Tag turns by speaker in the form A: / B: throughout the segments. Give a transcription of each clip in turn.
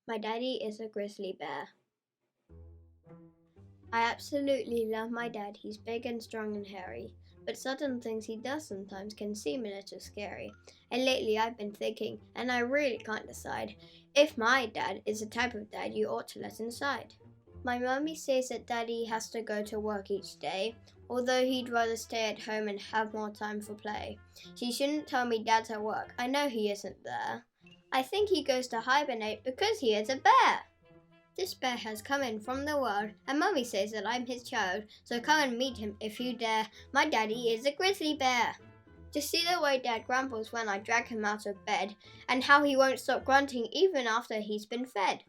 A: My daddy is a grizzly bear. I absolutely love my dad. He's big and strong and hairy, but certain things he does sometimes can seem a little scary. And lately I've been thinking, and I really can't decide, if my dad is the type of dad you ought to let inside. My mummy says that daddy has to go to work each day, although he'd rather stay at home and have more time for play. She shouldn't tell me dad's at work. I know he isn't there. I think he goes to hibernate because he is a bear. This bear has come in from the world, and Mummy says that I'm his child, so come and meet him if you dare. My daddy is a grizzly bear. Just see the way Dad grumbles when I drag him out of bed, and how he won't stop grunting even after he's been fed.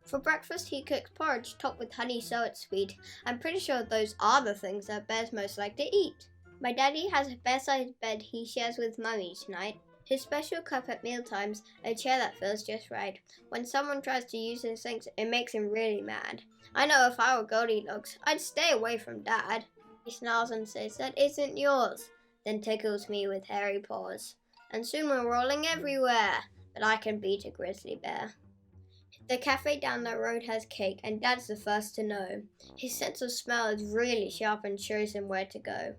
A: For breakfast he cooks porridge topped with honey so it's sweet. I'm pretty sure those are the things that bears most like to eat. My daddy has a bear-sized bed he shares with Mummy tonight. His special cup at mealtimes, a chair that feels just right. When someone tries to use his things, it makes him really mad. I know if I were Goldilocks, I'd stay away from Dad. He snarls and says, "That isn't yours," then tickles me with hairy paws. And soon we're rolling everywhere, but I can beat a grizzly bear. The cafe down the road has cake, and Dad's the first to know. His sense of smell is really sharp and shows him where to go.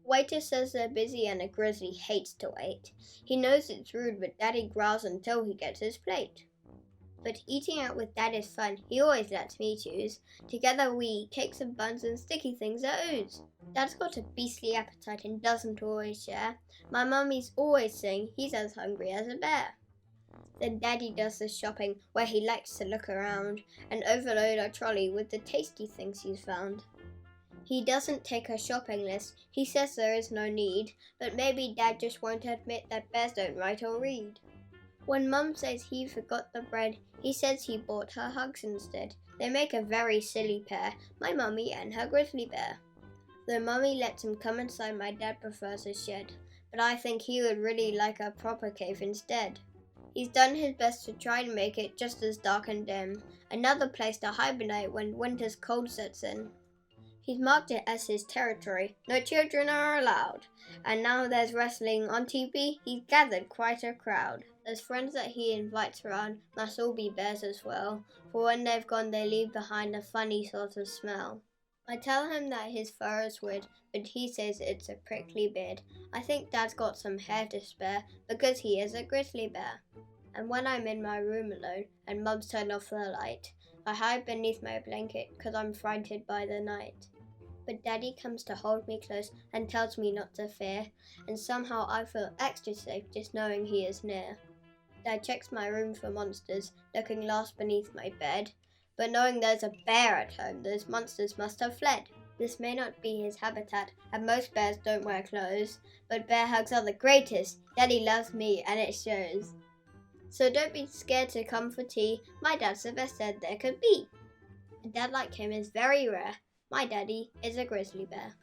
A: Waiter says they're busy and a grizzly hates to wait. He knows it's rude, but Daddy growls until he gets his plate. But eating out with Dad is fun. He always lets me choose. Together we eat cakes and buns and sticky things that ooze. Dad's got a beastly appetite and doesn't always share. My mummy's always saying he's as hungry as a bear. Then Daddy does the shopping, where he likes to look around and overload our trolley with the tasty things he's found. He doesn't take a shopping list. He says there is no need, but maybe Dad just won't admit that bears don't write or read. When Mum says he forgot the bread, he says he bought her hugs instead. They make a very silly pair, my mummy and her grizzly bear. Though Mummy lets him come inside, my dad prefers a shed, but I think he would really like a proper cave instead. He's done his best to try and make it just as dark and dim, another place to hibernate when winter's cold sets in. He's marked it as his territory. No children are allowed. And now there's wrestling on TV. He's gathered quite a crowd. Those friends that he invites around must all be bears as well, for when they've gone they leave behind a funny sort of smell. I tell him that his fur is weird, but he says it's a prickly beard. I think Dad's got some hair to spare because he is a grizzly bear. And when I'm in my room alone and Mum's turned off the light, I hide beneath my blanket because I'm frightened by the night. But Daddy comes to hold me close and tells me not to fear, and somehow I feel extra safe just knowing he is near. Dad checks my room for monsters, looking last beneath my bed, but knowing there's a bear at home, those monsters must have fled. This may not be his habitat, and most bears don't wear clothes, but bear hugs are the greatest. Daddy loves me, and it shows. So don't be scared to come for tea. My dad's the best dad there could be. A dad like him is very rare. My daddy is a grizzly bear.